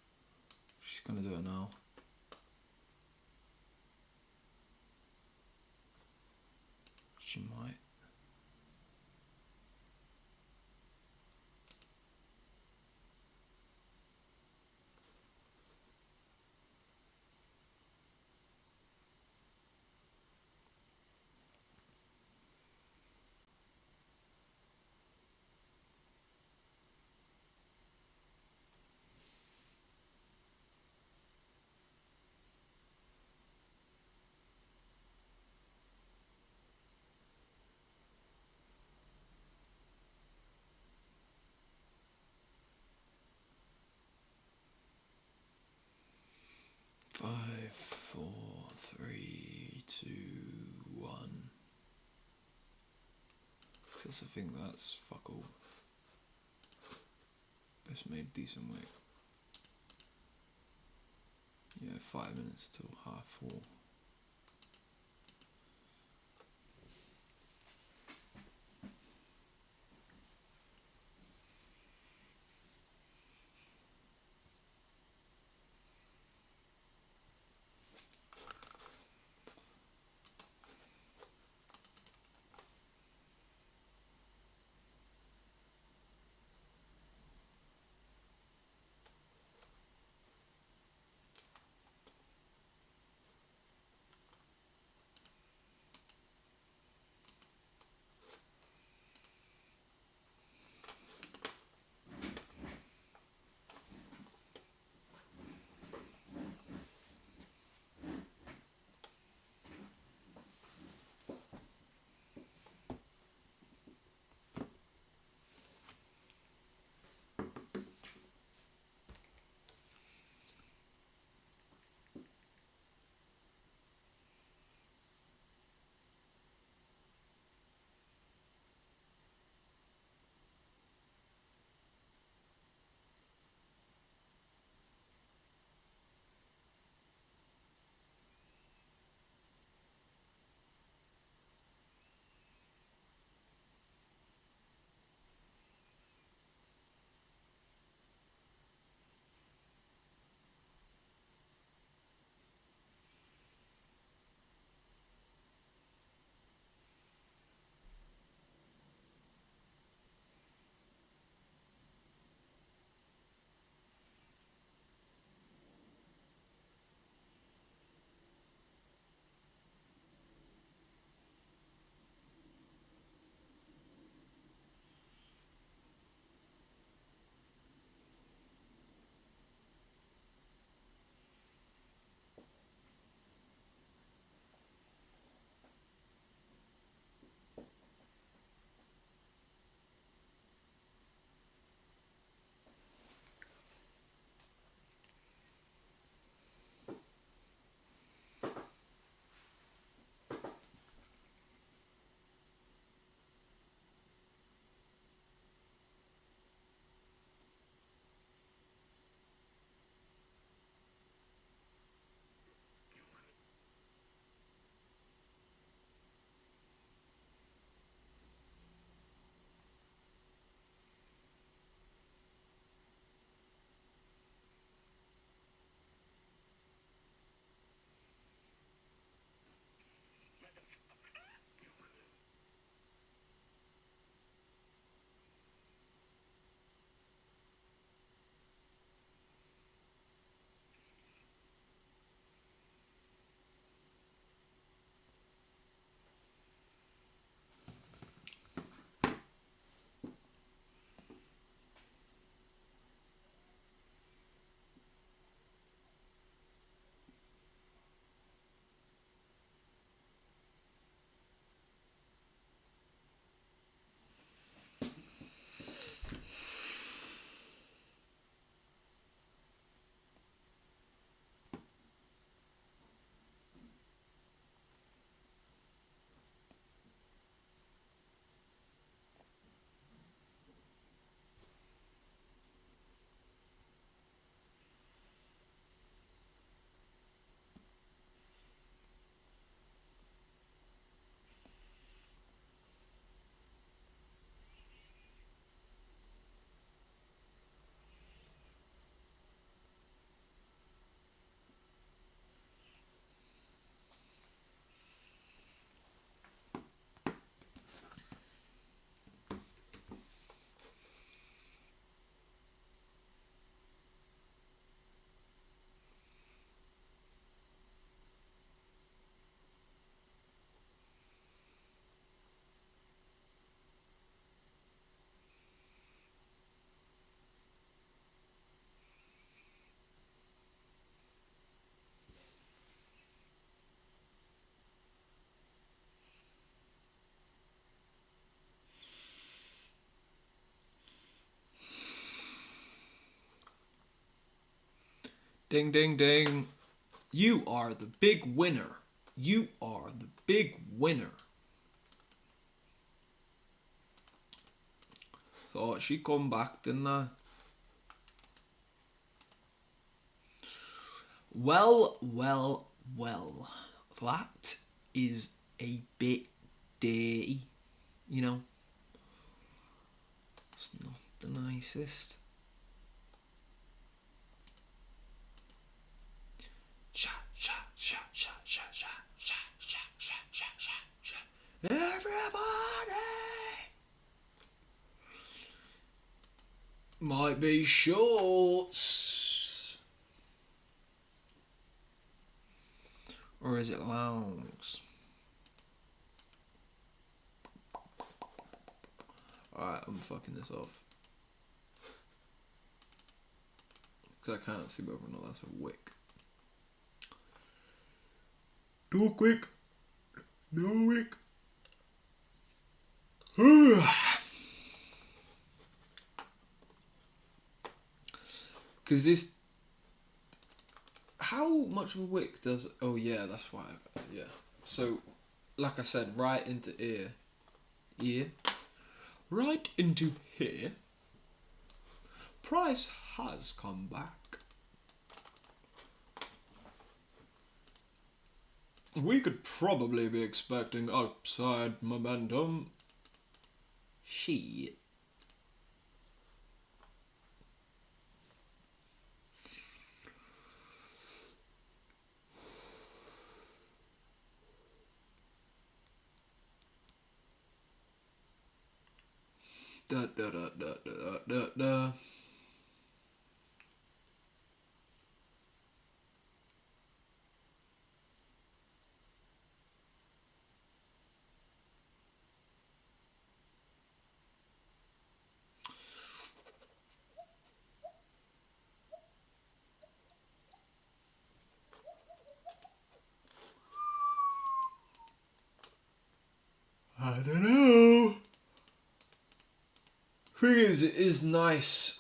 She's gonna do it now. She might. Five, four, three, two, one. Because I think that's fuck all. Best made decent weight. Yeah, 5 minutes till 4:30. Ding, ding, ding. You are the big winner. You are the big winner. Thought she'd come back, didn't I? Well, well, well. That is a bit dirty, you know. It's not the nicest. Cha cha cha cha cha cha cha cha cha cha cha cha. Everybody might be shorts, or is it longs? Alright, I'm fucking this off. Because I can't see whether or not that's a wick. Too quick. No wick. Because this... How much of a wick does... Oh yeah, that's why. Yeah. So, like I said, right into ear. Ear. Right into here. Price has come back. We could probably be expecting upside momentum. Shit. Da da da da da da da. I don't know. Thing is, it is nice.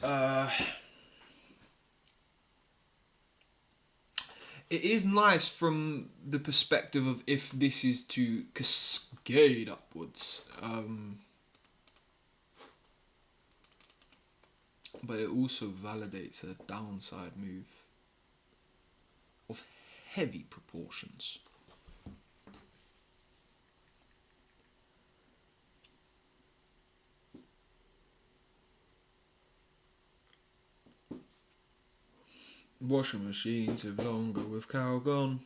It is nice from the perspective of if this is to cascade upwards. But it also validates a downside move of heavy proportions. Washing machines live longer with cow gone.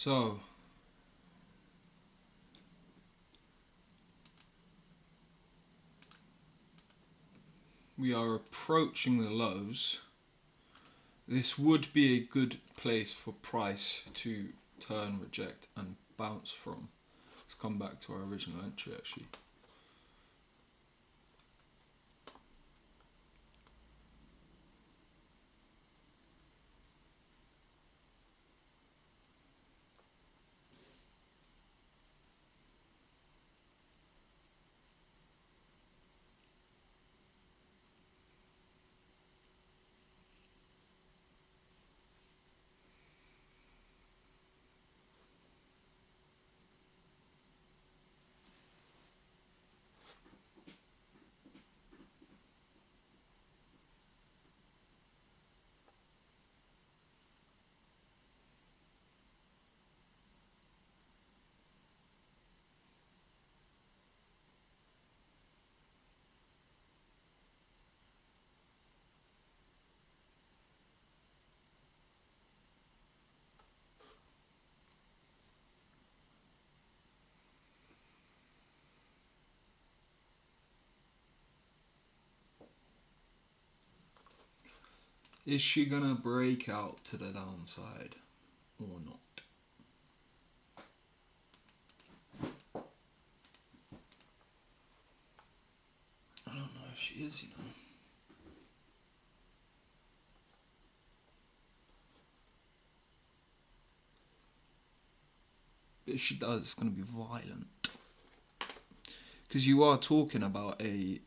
So we are approaching the lows. This would be a good place for price to turn, reject and bounce from. Let's come back to our original entry actually. Is she gonna break out to the downside or not? I don't know if she is, you know. But if she does, it's gonna be violent. Because you are talking about a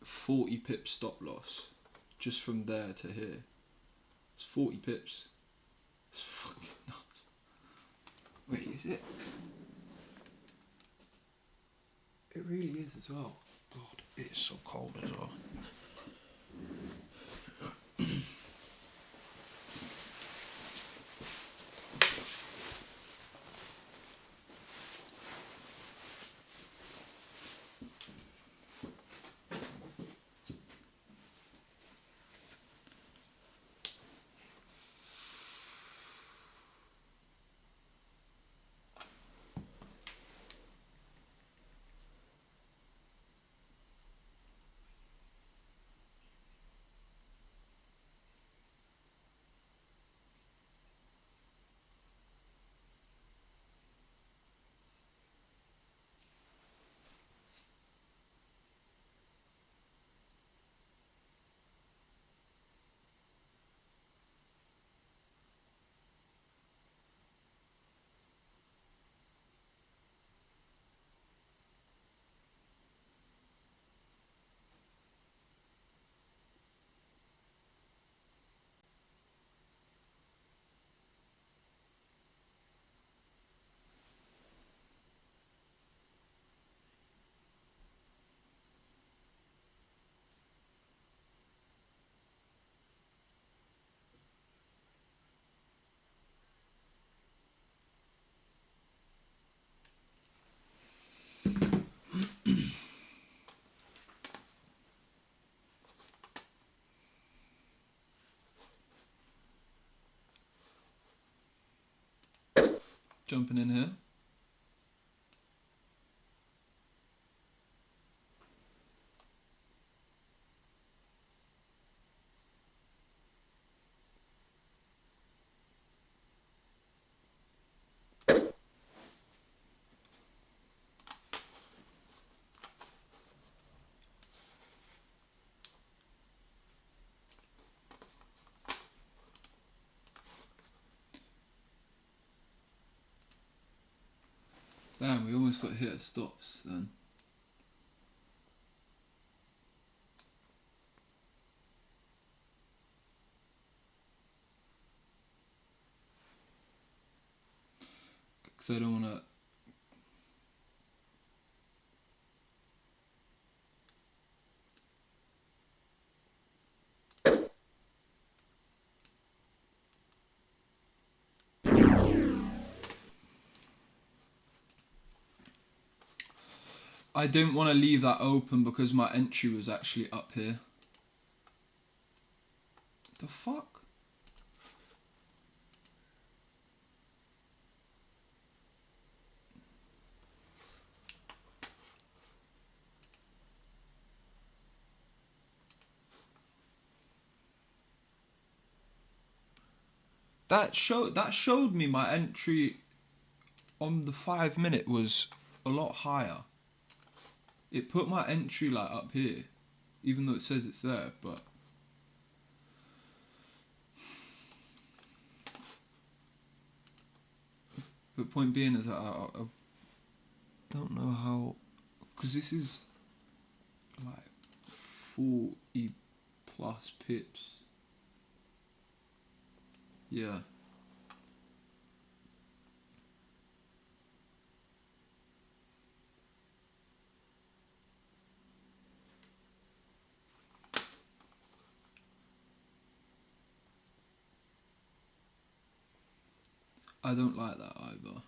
40 pip stop loss just from there to here. It's 40 pips. It's fucking nuts. Wait, is it? It really is as well. God, it is so cold as well. Jumping in here. Damn, we almost got hit at stops then. Because I don't want to... I didn't want to leave that open because my entry was actually up here. The fuck? That showed me my entry on the 5 minute was a lot higher. It put my entry like up here, even though it says it's there, but point being is that I don't know how, because this is like 40 plus pips. Yeah. I don't like that either.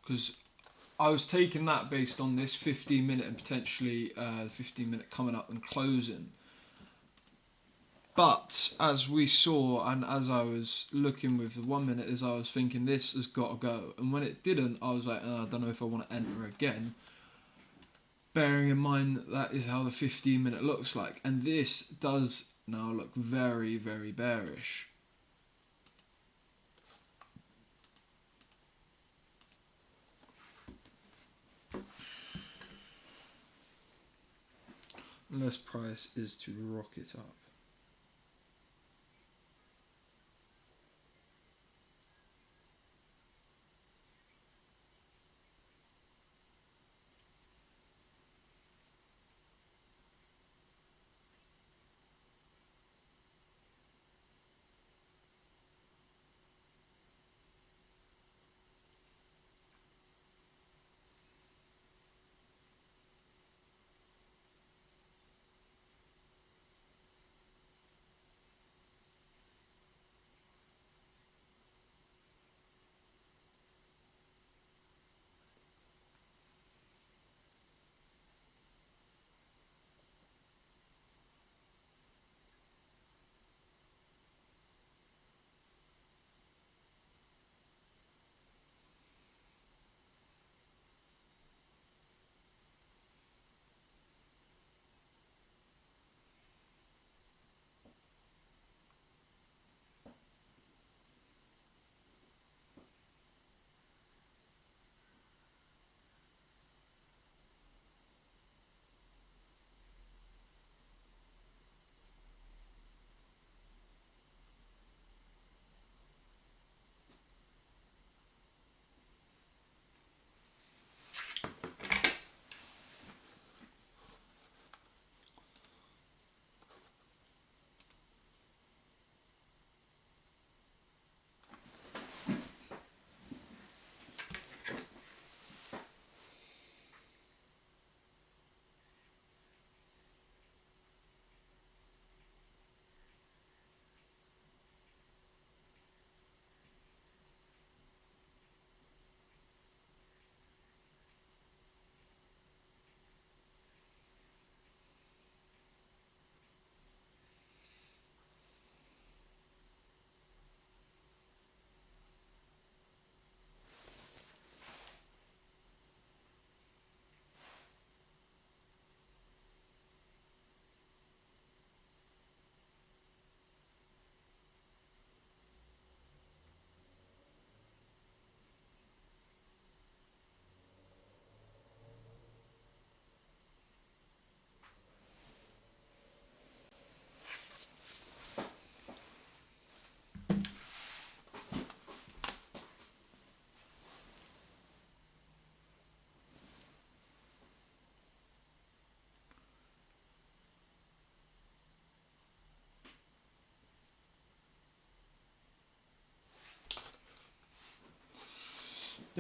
Because I was taking that based on this 15 minute and potentially 15 minute coming up and closing. But as we saw, and as I was looking with the 1 minute, as I was thinking this has got to go, and when it didn't, I was like, I don't know if I want to enter again. Bearing in mind that is how the 15 minute looks like, and this does now look very, very bearish. Unless price is to rocket up.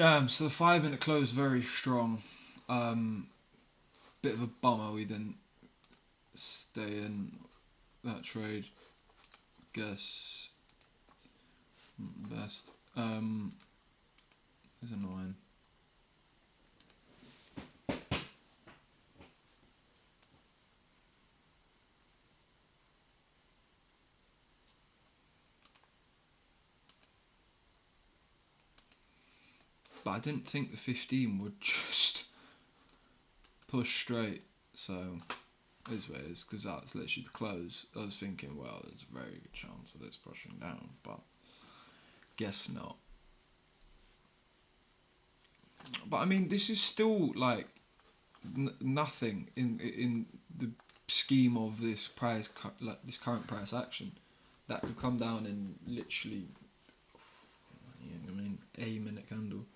Damn, so the 5 minute close very strong. Bit of a bummer we didn't stay in that trade. Guess not the best. It's annoying. But I didn't think the 15 would just push straight, so it is what it is, because that's literally the close. I was thinking, well, there's a very good chance of this pushing down, but guess not. But I mean, this is still like nothing in the scheme of this price, like this current price action, that could come down in literally, I mean, a minute candle.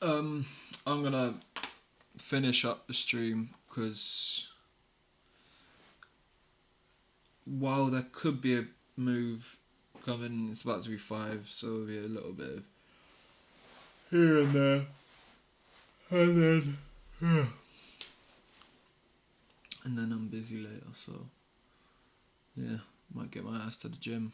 I'm gonna finish up the stream because while there could be a move coming, it's about to be 5, so it'll be a little bit of here and there, and then and then I'm busy later, so yeah, might get my ass to the gym.